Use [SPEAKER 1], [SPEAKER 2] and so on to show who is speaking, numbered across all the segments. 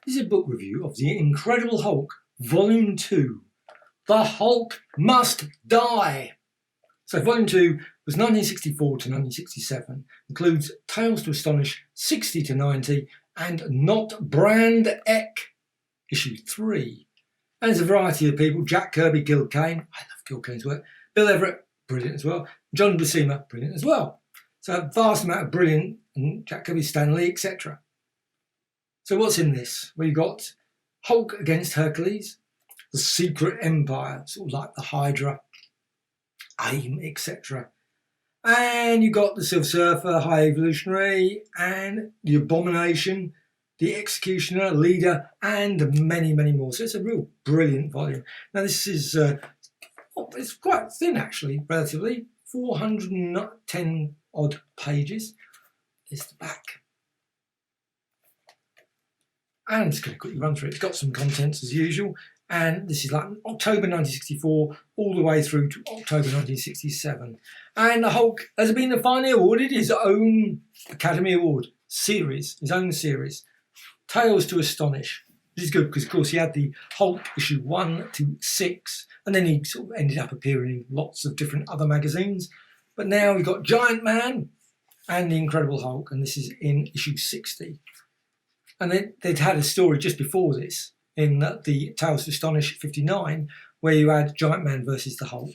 [SPEAKER 1] This is a book review of The Incredible Hulk, Volume 2. The Hulk Must Die. So Volume 2 was 1964 to 1967, includes Tales to Astonish 60 to 90 and Not Brand Ek, issue 3. And there's a variety of people: Jack Kirby, Gil Kane, I love Gil Kane's work, Bill Everett, brilliant as well, John Buscema, brilliant as well. So a vast amount of brilliant, and Jack Kirby, Stan Lee, etc. So what's in this? Well, you've got Hulk against Hercules, the Secret Empire, sort of like the Hydra, AIM, etc. And you've got the Silver Surfer, High Evolutionary, and the Abomination, the Executioner, Leader, and many, many more. So it's a real brilliant volume. Now this is, it's quite thin actually, relatively, 410 odd pages. There's the back. And I'm just going to quickly run through it. It's got some contents as usual. And this is like October 1964 all the way through to October 1967. And the Hulk has been finally awarded his own Academy Award series, his own series, Tales to Astonish. This is good because, of course, he had the Hulk issue 1 to 6, and then he sort of ended up appearing in lots of different other magazines. But now we've got Giant Man and the Incredible Hulk, and this is in issue 60. And then they'd had a story just before this in the Tales to Astonish 59, where you had Giant Man versus the Hulk.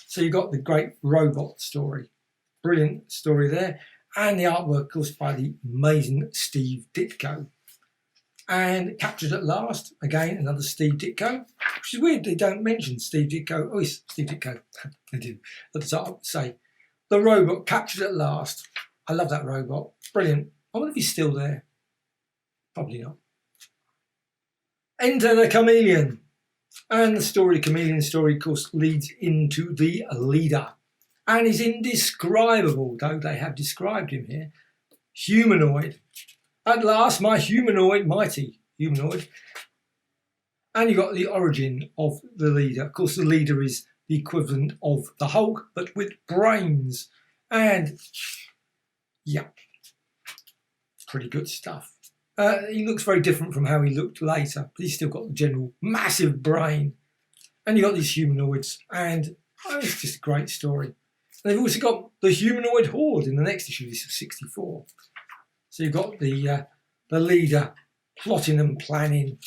[SPEAKER 1] So you got the great robot story. Brilliant story there. And the artwork, of course, by the amazing Steve Ditko. And Captured at Last, again, another Steve Ditko, which is weird they don't mention Steve Ditko. Oh, it's Steve Ditko. They do. At the top, say. The robot, Captured at Last. I love that robot. Brilliant. I wonder if he's still there. Probably not. Enter the Chameleon. And the story, Chameleon story, of course, leads into the Leader. And he's indescribable, though they have described him here. Humanoid. At last, my humanoid, mighty humanoid. And you've got the origin of the Leader. Of course, the Leader is the equivalent of the Hulk, but with brains. And, yeah, pretty good stuff. He looks very different from how he looked later, but he's still got the general massive brain. And you've got these humanoids, and it's just a great story. And they've also got the humanoid horde in the next issue. This is 64. So you've got the Leader plotting and planning.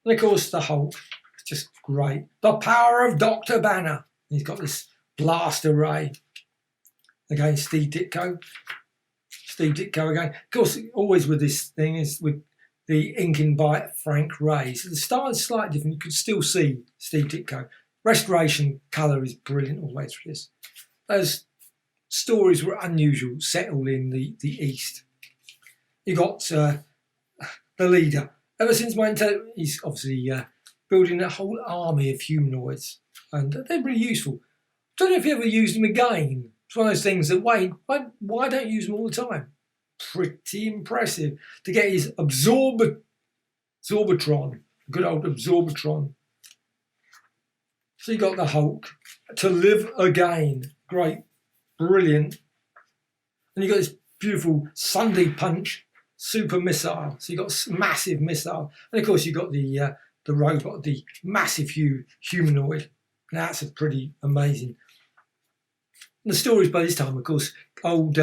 [SPEAKER 1] And of course the Hulk, it's just great. The power of Dr. Banner. He's got this blaster ray. Again, Steve Ditko. Steve Ditko again. Of course, always with this thing is with the inking by Frank Ray. So the style is slightly different. You could still see Steve Ditko. Restoration colour is brilliant all the way through this. Those stories were unusual, set all in the East. You got the Leader. Ever since he's obviously building a whole army of humanoids, and they're really useful. Don't know if you ever used them again. It's one of those things that, why don't you use them all the time? Pretty impressive. To get his Absorbitron, good old Absorbitron. So you got the Hulk, To Live Again. Great, brilliant. And you got this beautiful Sunday Punch super missile. So you got massive missile. And of course you got the robot, the massive humanoid. That's a pretty amazing. The stories by this time, of course, old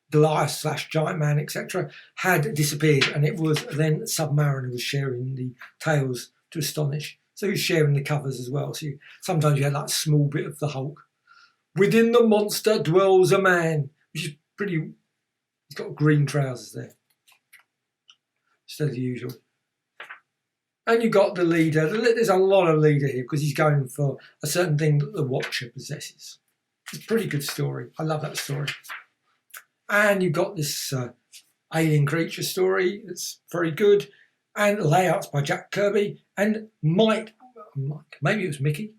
[SPEAKER 1] Goliath / Giant Man, etc., had disappeared, and it was then Submariner who was sharing the Tales to Astonish. So he was sharing the covers as well. So sometimes you had like a small bit of the Hulk. Within the monster dwells a man, which is pretty. He's got green trousers there, instead of the usual. And you got the Leader. There's a lot of Leader here because he's going for a certain thing that the Watcher possesses. It's a pretty good story. I love that story. And you've got this alien creature story. It's very good. And layouts by Jack Kirby and Mike, maybe it was Mickey,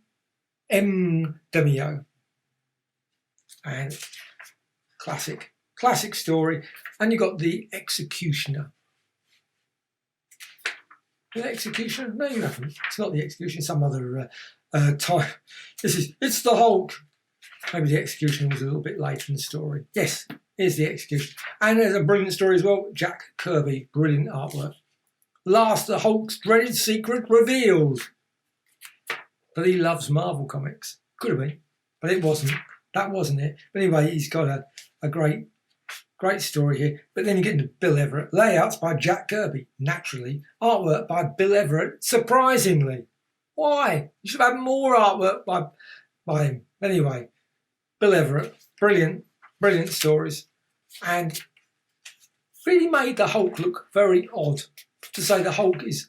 [SPEAKER 1] M. Demio. And classic story. And you've got the Executioner. The Executioner? No, you haven't. It's not the Executioner. Some other time. It's the Hulk. Maybe the Executioner was a little bit later in the story. Yes, here's the Executioner. And there's a brilliant story as well. Jack Kirby, brilliant artwork. Last, the Hulk's dreaded secret revealed. But he loves Marvel comics. Could have been, but it wasn't. That wasn't it. But anyway, he's got a great story here. But then you get into Bill Everett. Layouts by Jack Kirby, naturally. Artwork by Bill Everett, surprisingly. Why? You should have had more artwork by him. Anyway, Bill Everett, brilliant stories. And really made the Hulk look very odd. To say the Hulk is,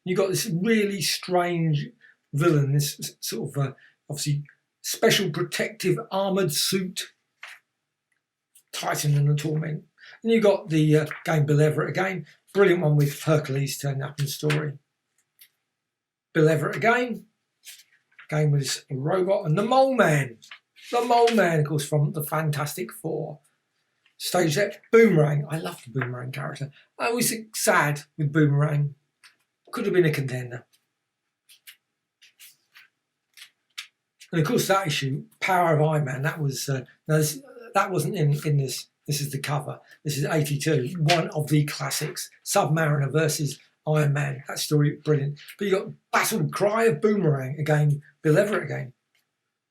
[SPEAKER 1] you've got this really strange villain, this sort of obviously special protective armoured suit, Titan and the Torment. And you've got the game Bill Everett again, brilliant one with Hercules turning up in the story. Bill Everett again with this robot, and the Mole Man. The Mole Man, of course, from the Fantastic Four. Stage set, Boomerang. I love the Boomerang character. I was sad with Boomerang. Could have been a contender. And of course, that issue, Power of Iron Man, that was that wasn't in this. This is the cover. This is 82, one of the classics. Submariner versus Iron Man. That story, brilliant. But you got Battle Cry of Boomerang again. Bill Everett again.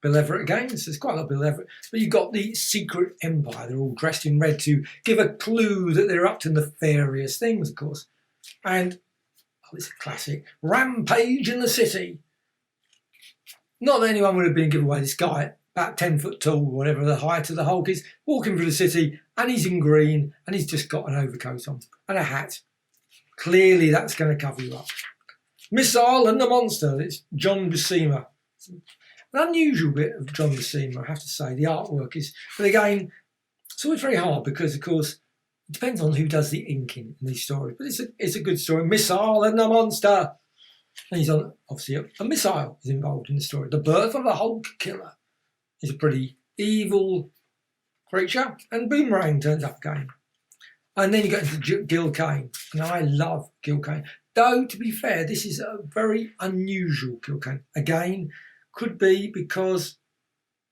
[SPEAKER 1] Bill Everett again. So there's quite a lot of Bill Everett. But you got the Secret Empire. They're all dressed in red to give a clue that they're up to nefarious things, of course. And it's a classic. Rampage in the City. Not that anyone would have been given away. This guy, about 10 foot tall, whatever the height of the Hulk is, walking through the city, and he's in green, and he's just got an overcoat on and a hat. Clearly, that's going to cover you up. Missile and the Monster. It's John Buscema. It's an unusual bit of John Buscema, I have to say. The artwork is, but again, it's always very hard because, of course, it depends on who does the inking in these stories. But it's a good story. Missile and the Monster. And he's on, obviously, a missile is involved in the story. The birth of the Hulk Killer. He's a pretty evil creature. And Boomerang turns up again. And then you get into Gil Kane. And I love Gil Kane. Though, to be fair, this is a very unusual Gil Kane. Again, could be because,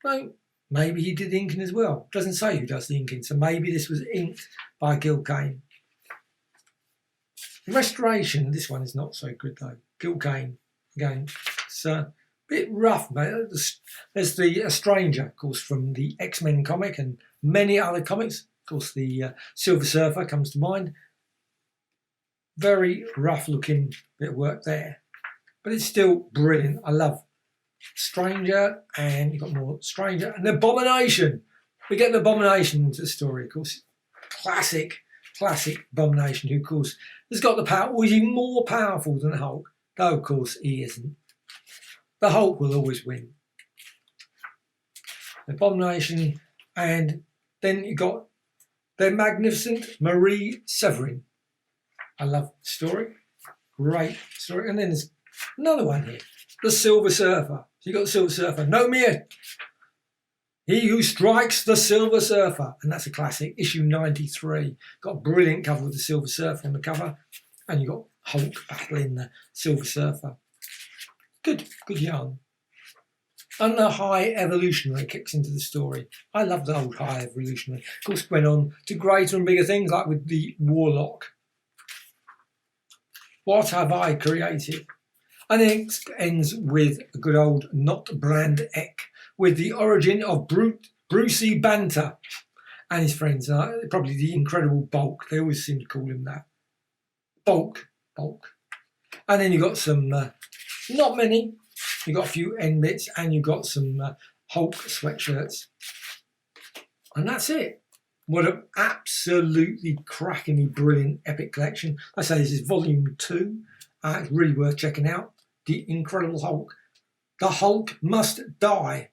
[SPEAKER 1] well, maybe he did the inking as well. Doesn't say who does the inking. So maybe this was inked by Gil Kane. Restoration. This one is not so good, though. Gil Kane, again, it's a bit rough, mate. There's the Stranger, of course, from the X-Men comic and many other comics. Of course, the Silver Surfer comes to mind. Very rough-looking bit of work there. But it's still brilliant. I love Stranger, and you've got more Stranger. And Abomination. We get the Abomination into the story, of course. Classic Abomination, who, of course, has got the power. Well, he's even more powerful than the Hulk. Though, of course, he isn't. The Hulk will always win. Abomination, and then you got the magnificent Marie Severin. I love the story. Great story. And then there's another one here. The Silver Surfer. So you got the Silver Surfer. No mere. He who strikes the Silver Surfer. And that's a classic. Issue 93. Got a brilliant cover with the Silver Surfer on the cover. And you got Hulk battling the Silver Surfer. Good yarn. And the High Evolutionary kicks into the story. I love the old High Evolutionary. Of course, went on to greater and bigger things, like with the Warlock. What have I created? And then it ends with a good old Not Brand Eck, with the origin of Brucey Banter and his friends. Probably the Incredible Bulk. They always seem to call him that. Bulk. And then you got some, not many, you got a few end bits, and you got some Hulk sweatshirts. And that's it. What an absolutely crackingly brilliant epic collection. I say this is volume 2. It's really worth checking out. The Incredible Hulk. The Hulk Must Die.